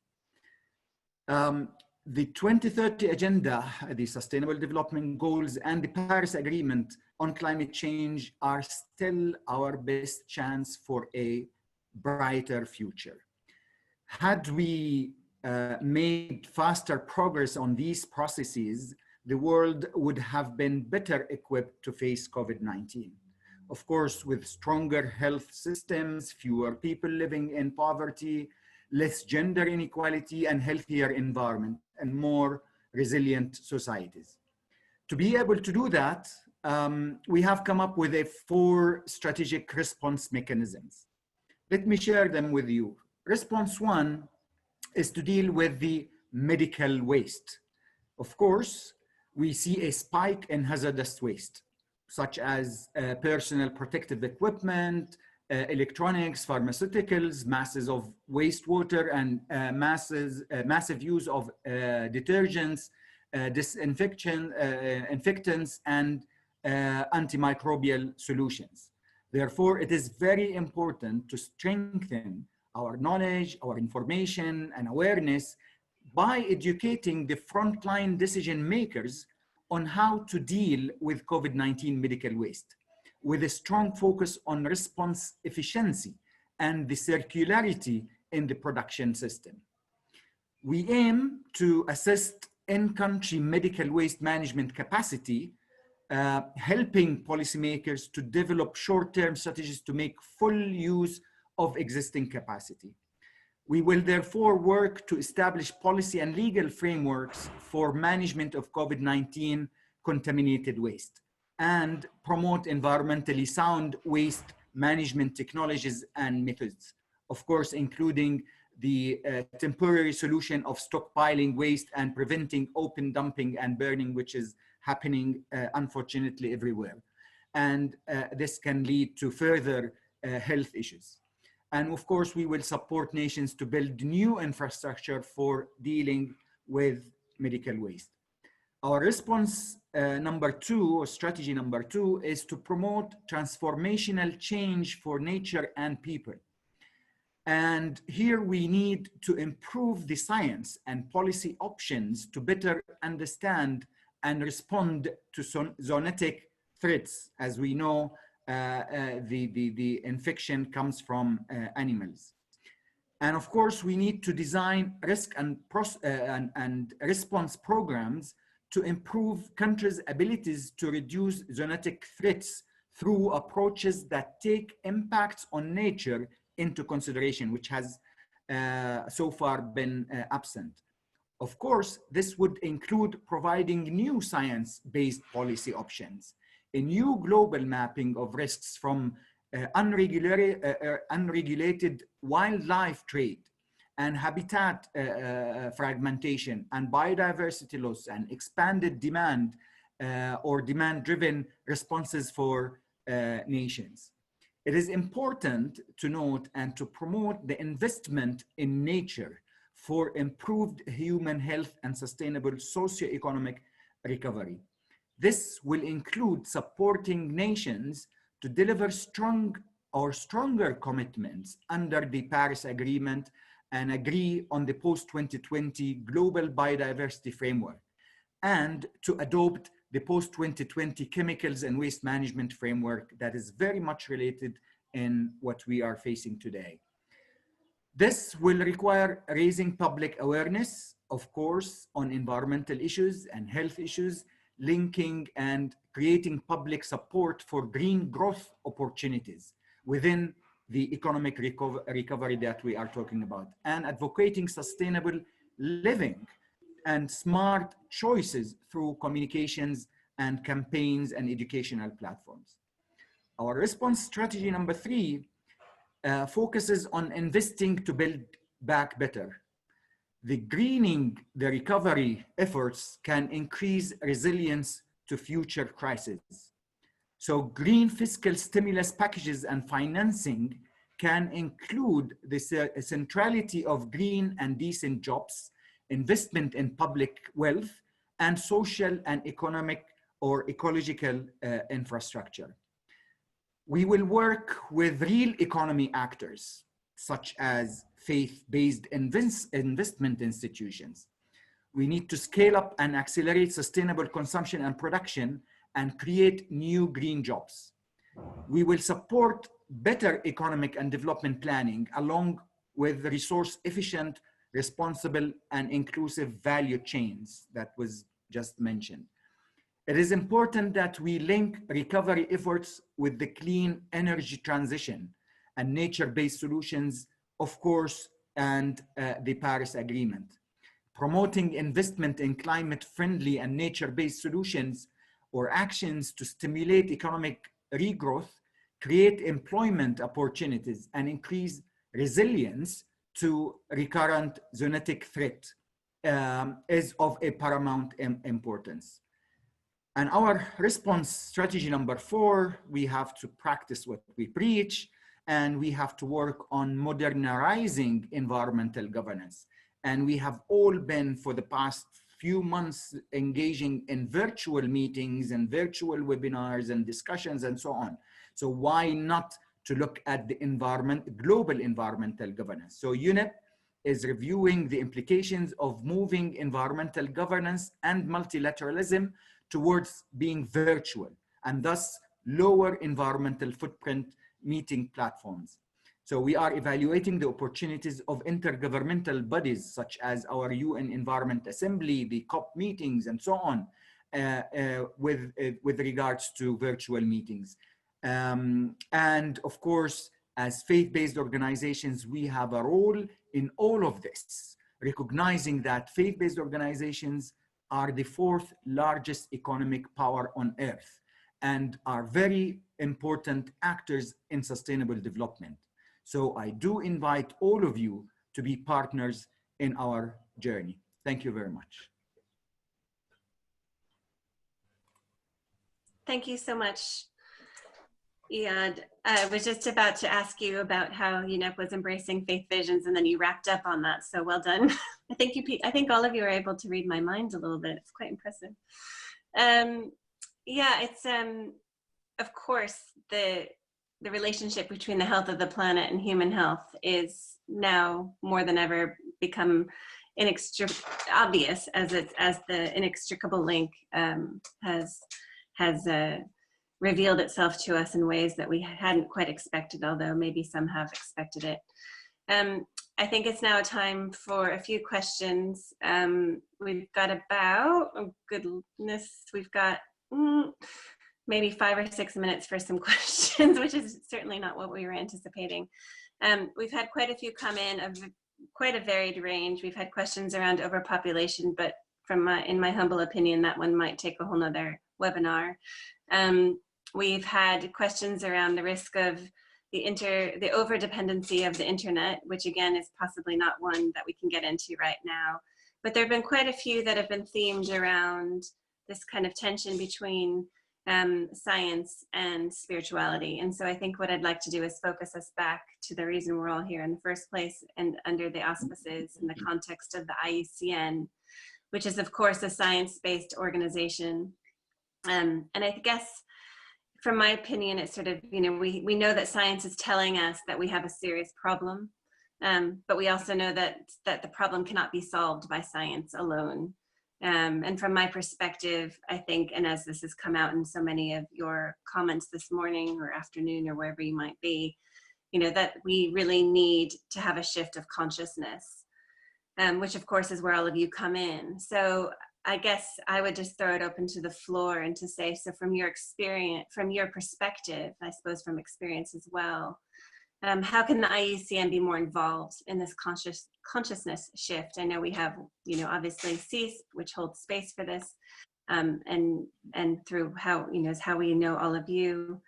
The 2030 Agenda, the Sustainable Development Goals, and the Paris Agreement on climate change are still our best chance for a brighter future. Had we made faster progress on these processes, the world would have been better equipped to face COVID-19. Of course, with stronger health systems, fewer people living in poverty, less gender inequality, and healthier environment, and more resilient societies. To be able to do that, we have come up with 4 strategic response mechanisms. Let me share them with you. Response 1 is to deal with the medical waste. Of course, we see a spike in hazardous waste, such as personal protective equipment, electronics, pharmaceuticals, masses of wastewater, and massive use of detergents, infectants, and antimicrobial solutions. Therefore, it is very important to strengthen our knowledge, our information, and awareness by educating the frontline decision makers on how to deal with COVID-19 medical waste, with a strong focus on response efficiency and the circularity in the production system. We aim to assist in-country medical waste management capacity, helping policymakers to develop short-term strategies to make full use of existing capacity. We will therefore work to establish policy and legal frameworks for management of COVID-19 contaminated waste and promote environmentally sound waste management technologies and methods, of course, including the temporary solution of stockpiling waste and preventing open dumping and burning, which is happening unfortunately everywhere. And this can lead to further health issues. And of course, we will support nations to build new infrastructure for dealing with medical waste. Our response number 2, or strategy number 2, is to promote transformational change for nature and people. And here we need to improve the science and policy options to better understand and respond to zoonotic threats. As we know, the infection comes from animals. And of course, we need to design risk and response programs to improve countries' abilities to reduce zoonotic threats through approaches that take impacts on nature into consideration, which has so far been absent. Of course, this would include providing new science-based policy options, a new global mapping of risks from unregulated wildlife trade and habitat fragmentation and biodiversity loss and expanded demand or demand-driven responses for nations. It is important to note and to promote the investment in nature for improved human health and sustainable socioeconomic recovery. This will include supporting nations to deliver stronger commitments under the Paris Agreement and agree on the post-2020 Global Biodiversity Framework, and to adopt the post-2020 Chemicals and Waste Management Framework that is very much related in what we are facing today. This will require raising public awareness, of course, on environmental issues and health issues, linking and creating public support for green growth opportunities within the economic recovery that we are talking about, and advocating sustainable living and smart choices through communications and campaigns and educational platforms. Our response strategy number 3 focuses on investing to build back better. The greening the recovery efforts can increase resilience to future crises. So green fiscal stimulus packages and financing can include the centrality of green and decent jobs, investment in public wealth, and social and economic or ecological infrastructure. We will work with real economy actors, such as faith-based investment institutions. We need to scale up and accelerate sustainable consumption and production and create new green jobs. We will support better economic and development planning along with resource efficient, responsible, and inclusive value chains that was just mentioned. It is important that we link recovery efforts with the clean energy transition and nature-based solutions, of course, and the Paris Agreement. Promoting investment in climate-friendly and nature-based solutions or actions to stimulate economic regrowth, create employment opportunities, and increase resilience to recurrent zoonotic threat is of a paramount importance. And our response strategy number 4, we have to practice what we preach, and we have to work on modernizing environmental governance. And we have all been, for the past few months, engaging in virtual meetings and virtual webinars and discussions and so on. So why not to look at the global environmental governance? So UNEP is reviewing the implications of moving environmental governance and multilateralism towards being virtual, and thus lower environmental footprint meeting platforms. So we are evaluating the opportunities of intergovernmental bodies such as our UN Environment Assembly, the COP meetings, and so on, with regards to virtual meetings. And of course, as faith-based organizations, we have a role in all of this, recognizing that faith-based organizations are the 4th largest economic power on earth and are very important actors in sustainable development. So I do invite all of you to be partners in our journey. Thank you very much. Thank you so much. Yeah, I was just about to ask you about how UNEP was embracing faith visions, and then you wrapped up on that. So well done. I think all of you are able to read my mind a little bit. It's quite impressive. Yeah, it's of course the relationship between the health of the planet and human health is now more than ever become obvious as the inextricable link has revealed itself to us in ways that we hadn't quite expected, although maybe some have expected it. I think it's now time for a few questions. We've got about, oh goodness, we've got maybe 5 or 6 minutes for some questions, which is certainly not what we were anticipating. We've had quite a few come in of quite a varied range. We've had questions around overpopulation, but in my humble opinion, that one might take a whole nother webinar. We've had questions around the risk of the over-dependency of the internet, which again is possibly not one that we can get into right now. But there have been quite a few that have been themed around this kind of tension between science and spirituality. And so I think what I'd like to do is focus us back to the reason we're all here in the first place, and under the auspices in the context of the IUCN, which is of course a science-based organization. And I guess, from my opinion, it's sort of, we know that science is telling us that we have a serious problem, but we also know that the problem cannot be solved by science alone. And from my perspective, I think, and as this has come out in so many of your comments this morning or afternoon or wherever you might be, that we really need to have a shift of consciousness, which of course is where all of you come in. So I guess I would just throw it open to the floor and to say, so from your experience, from your perspective, I suppose from experience as well, how can the IUCN be more involved in this consciousness shift? I know we have, obviously CEESP, which holds space for this, and through how, is how we know all of you,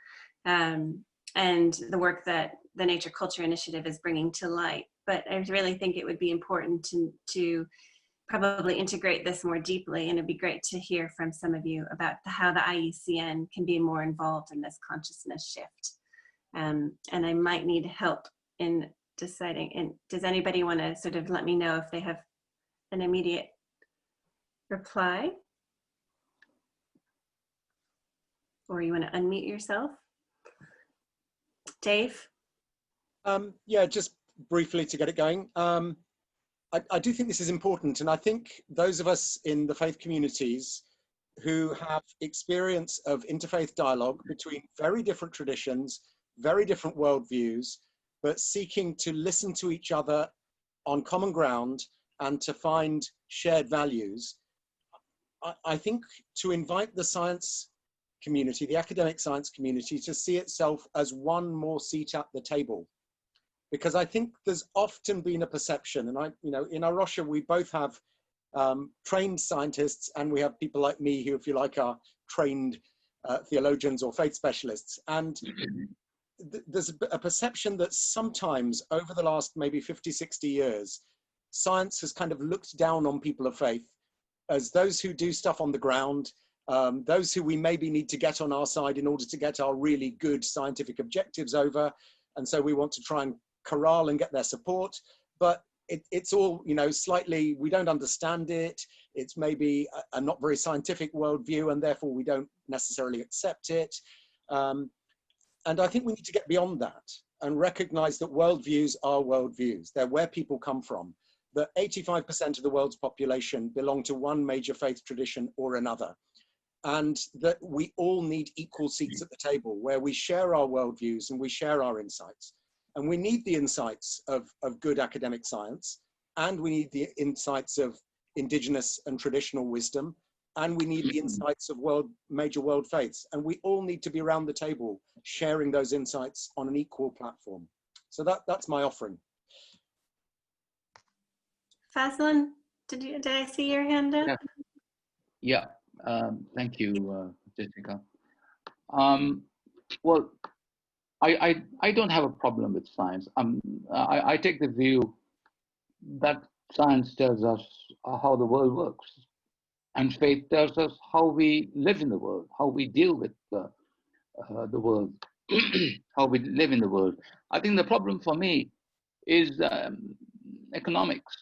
and the work that the Nature-Culture Initiative is bringing to light. But I really think it would be important to probably integrate this more deeply, and it'd be great to hear from some of you about how the IUCN can be more involved in this consciousness shift. And I might need help in deciding, and does anybody want to sort of let me know if they have an immediate reply? Or you want to unmute yourself? Dave? Yeah, just briefly to get it going. I do think this is important, and I think those of us in the faith communities who have experience of interfaith dialogue between very different traditions, very different worldviews, but seeking to listen to each other on common ground and to find shared values, I think to invite the science community, the academic science community, to see itself as one more seat at the table. Because I think there's often been a perception, and in our Rocha, we both have trained scientists, and we have people like me who, if you like, are trained theologians or faith specialists. And there's a perception that sometimes over the last maybe 50, 60 years, science has kind of looked down on people of faith as those who do stuff on the ground, those who we maybe need to get on our side in order to get our really good scientific objectives over. And so we want to try and corral and get their support, but it's all, slightly, we don't understand it. It's maybe a not very scientific worldview, and therefore we don't necessarily accept it. And I think we need to get beyond that and recognize that worldviews are worldviews. They're where people come from. That 85% of the world's population belong to one major faith tradition or another. And that we all need equal seats at the table where we share our worldviews and we share our insights. And we need the insights of good academic science, and we need the insights of indigenous and traditional wisdom, and we need the insights of major world faiths. And we all need to be around the table sharing those insights on an equal platform. So that's my offering. Fazlun, did I see your hand up? Yeah, thank you, Jessica. Well, I don't have a problem with science. I take the view that science tells us how the world works, and faith tells us how we live in the world, how we deal with the world. how we live in the world. I think the problem for me is economics.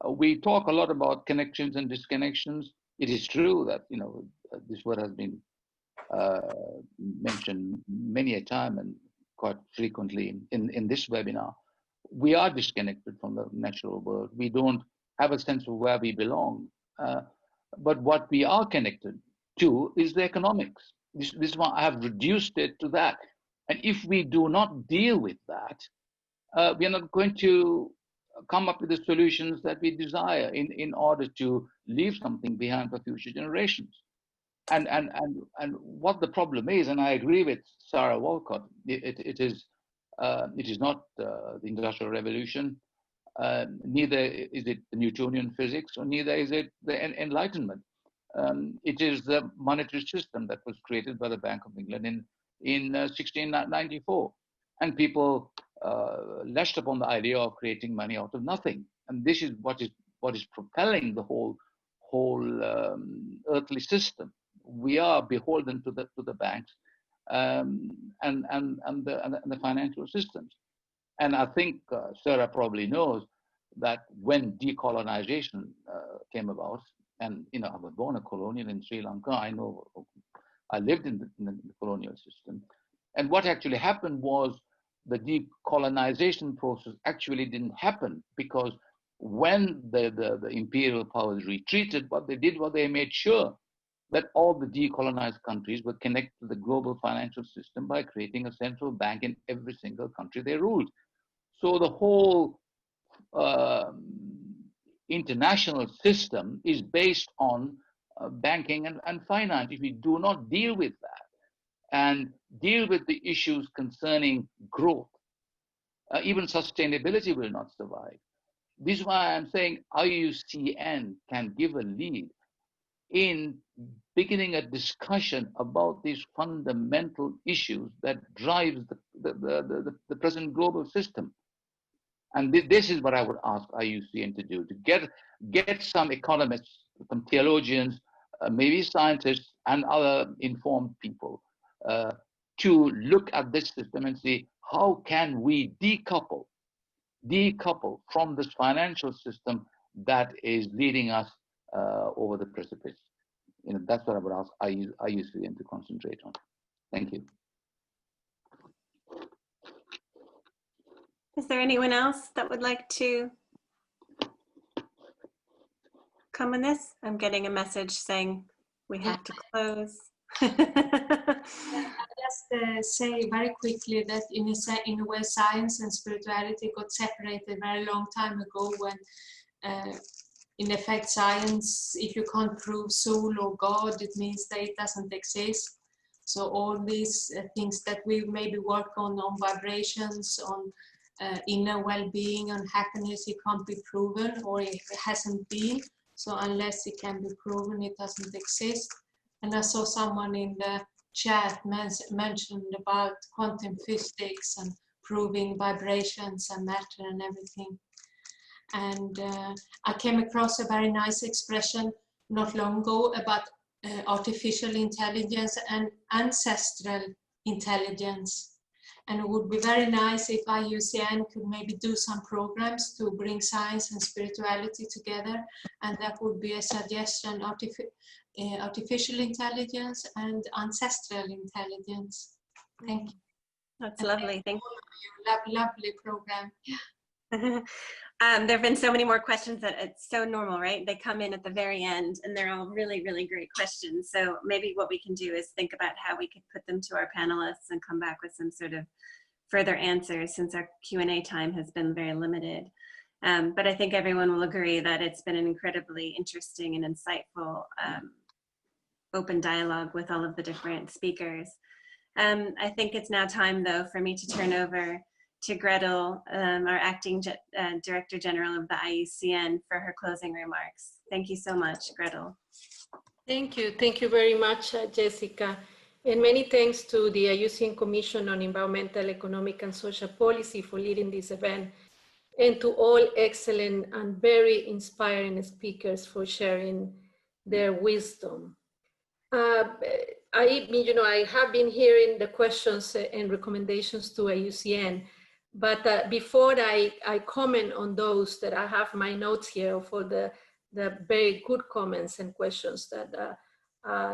We talk a lot about connections and disconnections. It is true that, you know, this word has been mentioned many a time and quite frequently in this webinar. We are disconnected from the natural world. We don't have a sense of where we belong. But what we are connected to is the economics. This is why I have reduced it to that. And if we do not deal with that, we are not going to come up with the solutions that we desire in order to leave something behind for future generations. And what the problem is, and I agree with Sara Wolcott, it is not the Industrial Revolution, neither is it the Newtonian physics, or neither is it the Enlightenment. It is the monetary system that was created by the Bank of England in 1694, and people lashed upon the idea of creating money out of nothing. And this is what is propelling the whole earthly system. We are beholden to the banks and the financial systems. And I think Sara probably knows that when decolonization came about, and you know, I was born a colonial in Sri Lanka. I lived in the colonial system, and what actually happened was the decolonization process actually didn't happen, because when the imperial powers retreated, what they did was they made sure that all the decolonized countries were connected to the global financial system by creating a central bank in every single country they ruled. So the whole international system is based on banking and finance. If we do not deal with that and deal with the issues concerning growth, even sustainability will not survive. This is why I'm saying IUCN can give a lead in beginning a discussion about these fundamental issues that drives the present global system. And this is what I would ask IUCN to do, to get some economists, some theologians, maybe scientists and other informed people to look at this system and see how can we decouple from this financial system that is leading us over the precipice. You know, that's what I would ask IUCN to concentrate on. Thank you. Is there anyone else that would like to come on this? I'm getting a message saying we have to close. I'll just say very quickly that in a way science and spirituality got separated very long time ago, when in effect science, if you can't prove soul or God, it means that it doesn't exist. So all these things that we maybe work on vibrations, on inner well-being, on happiness, it can't be proven, or it hasn't been. So unless it can be proven, it doesn't exist. And I saw someone in the chat mentioned about quantum physics and proving vibrations and matter and everything. And I came across a very nice expression not long ago about artificial intelligence and ancestral intelligence. And it would be very nice if IUCN could maybe do some programs to bring science and spirituality together. And that would be a suggestion, artificial intelligence and ancestral intelligence. Thank you. That's lovely. Thank you. Lovely program. There have been so many more questions that it's so normal, right? They come in at the very end and they're all really, really great questions. So maybe what we can do is think about how we could put them to our panelists and come back with some sort of further answers, since our Q&A time has been very limited. But I think everyone will agree that it's been an incredibly interesting and insightful open dialogue with all of the different speakers. I think it's now time, though, for me to turn over to Gretel, our Acting Director General of the IUCN, for her closing remarks. Thank you so much, Gretel. Thank you. Thank you very much, Jessica. And many thanks to the IUCN Commission on Environmental, Economic and Social Policy for leading this event, and to all excellent and very inspiring speakers for sharing their wisdom. I have been hearing the questions and recommendations to IUCN, but before I comment on those, that I have my notes here for the very good comments and questions that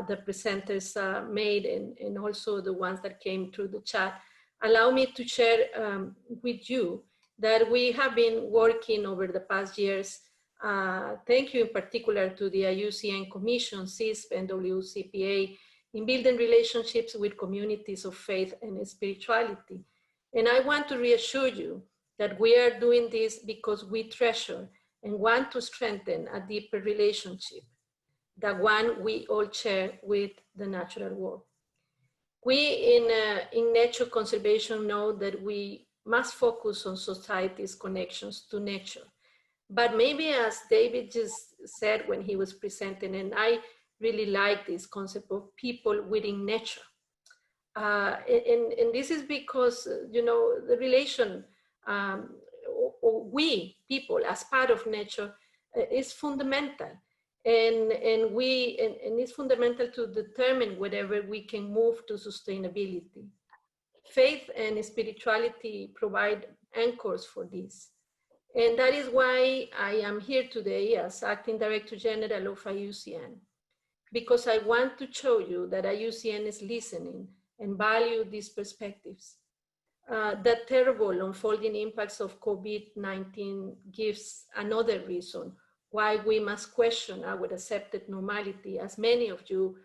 the presenters made, and also the ones that came through the chat. Allow me to share with you that we have been working over the past years. Thank you in particular to the IUCN Commission, CEESP, and WCPA in building relationships with communities of faith and spirituality. And I want to reassure you that we are doing this because we treasure and want to strengthen a deeper relationship, the one we all share with the natural world. We in nature conservation know that we must focus on society's connections to nature. But maybe, as David just said when he was presenting, and I really like this concept of people within nature. And this is because, the relation, or we people as part of nature is fundamental. And it's fundamental to determine whether we can move to sustainability. Faith and spirituality provide anchors for this. And that is why I am here today as Acting Director General of IUCN, because I want to show you that IUCN is listening and value these perspectives. The terrible unfolding impacts of COVID-19 gives another reason why we must question our accepted normality, as many of you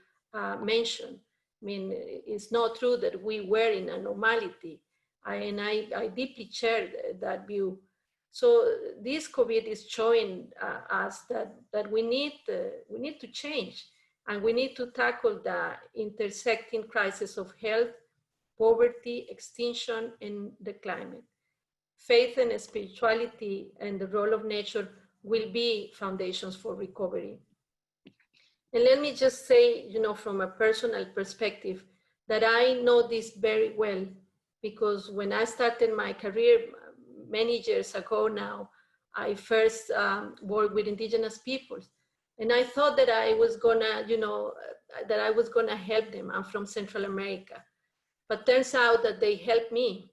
mentioned. I mean, it's not true that we were in a normality, and I deeply share that view. So this COVID is showing us that we need to change, and we need to tackle the intersecting crisis of health, poverty, extinction, and the climate. Faith and spirituality and the role of nature will be foundations for recovery. And let me just say, from a personal perspective, that I know this very well, because when I started my career many years ago now, I first worked with indigenous peoples. And I thought that I was gonna, that I was gonna help them. I'm from Central America. But turns out that they helped me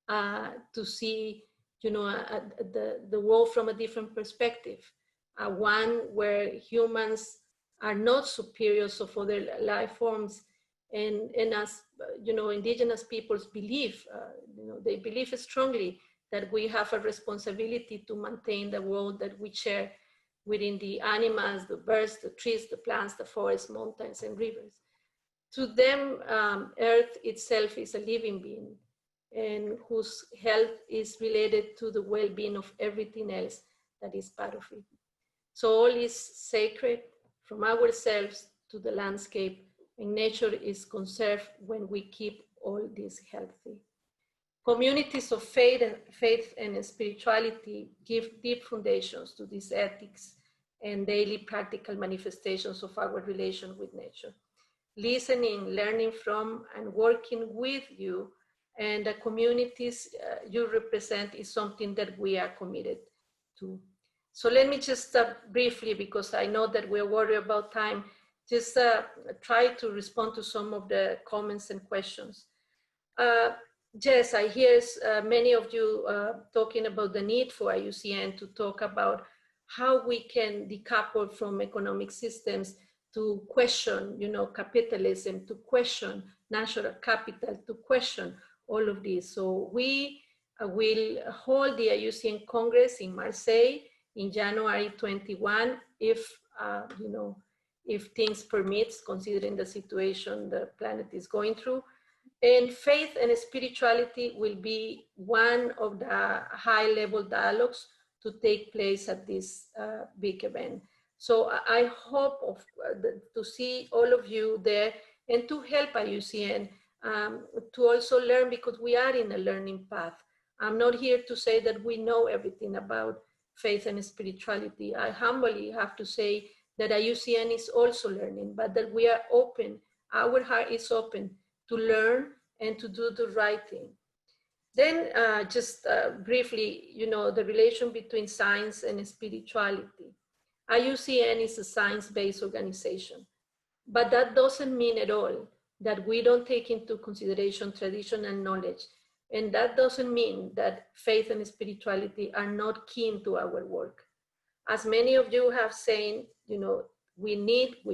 to see, the world from a different perspective. One where humans are not superiors of other life forms. And as, indigenous peoples believe, they believe strongly that we have a responsibility to maintain the world that we share within the animals, the birds, the trees, the plants, the forests, mountains, and rivers. To them, Earth itself is a living being, and whose health is related to the well-being of everything else that is part of it. So all is sacred, from ourselves to the landscape, and nature is conserved when we keep all this healthy. Communities of faith and spirituality give deep foundations to these ethics and daily practical manifestations of our relation with nature. Listening, learning from, and working with you and the communities you represent is something that we are committed to. So let me just briefly, because I know that we're worried about time, just try to respond to some of the comments and questions. Yes, I hear many of you talking about the need for IUCN to talk about how we can decouple from economic systems to question, capitalism, to question natural capital, to question all of this. So we will hold the IUCN Congress in Marseille in January 21, if things permits, considering the situation the planet is going through. And faith and spirituality will be one of the high-level dialogues to take place at this big event. So I hope to see all of you there and to help IUCN to also learn, because we are in a learning path. I'm not here to say that we know everything about faith and spirituality. I humbly have to say that IUCN is also learning, but that we are open, our heart is open to learn and to do the right thing. Then just briefly, the relation between science and spirituality. IUCN is a science-based organization, but that doesn't mean at all that we don't take into consideration traditional knowledge. And that doesn't mean that faith and spirituality are not keen to our work. As many of you have said, you know, we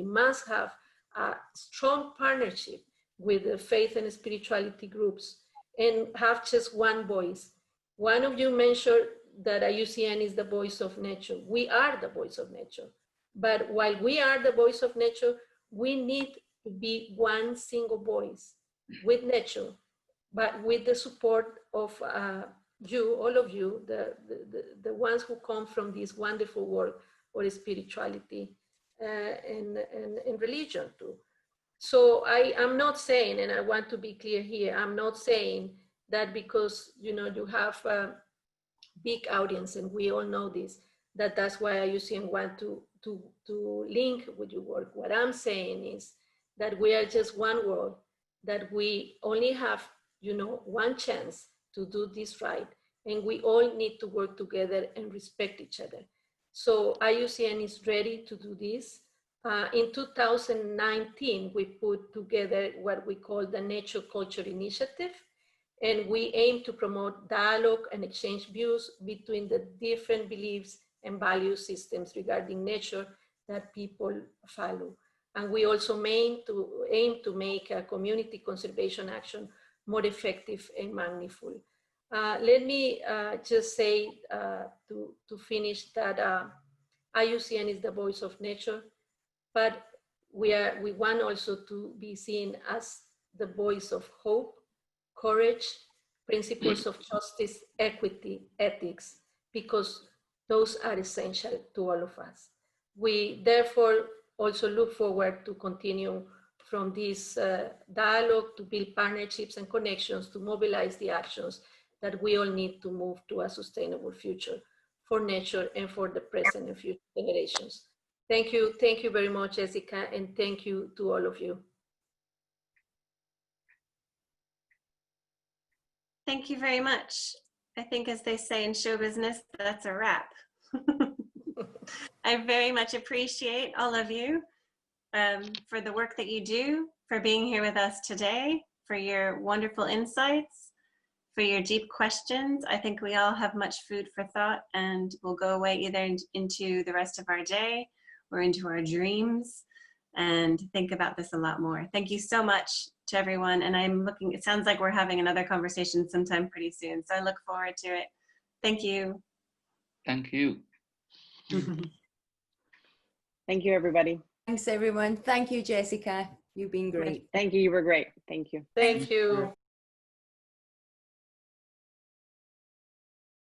must have a strong partnership with the faith and spirituality groups and have just one voice. One of you mentioned that IUCN is the voice of nature. We are the voice of nature. But while we are the voice of nature, we need to be one single voice with nature, but with the support of you, all of you, the ones who come from this wonderful work or spirituality and religion too. So I am not saying, and I want to be clear here, I'm not saying that because, you know, you have a big audience, and we all know this, that's why IUCN want to link with your work. What I'm saying is that we are just one world, that we only have, you know, one chance to do this right, and we all need to work together and respect each other. So IUCN is ready to do this. In 2019, we put together what we call the Nature-Culture Initiative, and we aim to promote dialogue and exchange views between the different beliefs and value systems regarding nature that people follow. And we also aim to make a community conservation action more effective and meaningful. Let me just say to finish that IUCN is the voice of nature, but we want also to be seen as the voice of hope, courage, principles of justice, equity, ethics, because those are essential to all of us. We therefore also look forward to continue from this dialogue to build partnerships and connections to mobilize the actions that we all need to move to a sustainable future for nature and for the present and future generations. Thank you very much, Jessica, and thank you to all of you. Thank you very much. I think, as they say in show business, that's a wrap. I very much appreciate all of you for the work that you do, for being here with us today, for your wonderful insights, for your deep questions. I think we all have much food for thought, and we'll go away either into the rest of our day or into our dreams and think about this a lot more. Thank you so much to everyone. And I'm looking, it sounds like we're having another conversation sometime pretty soon. So I look forward to it. Thank you. Thank you. Thank you, everybody. Thanks, everyone. Thank you, Jessica. You've been great. Thank you. You were great. Thank you. Thank you.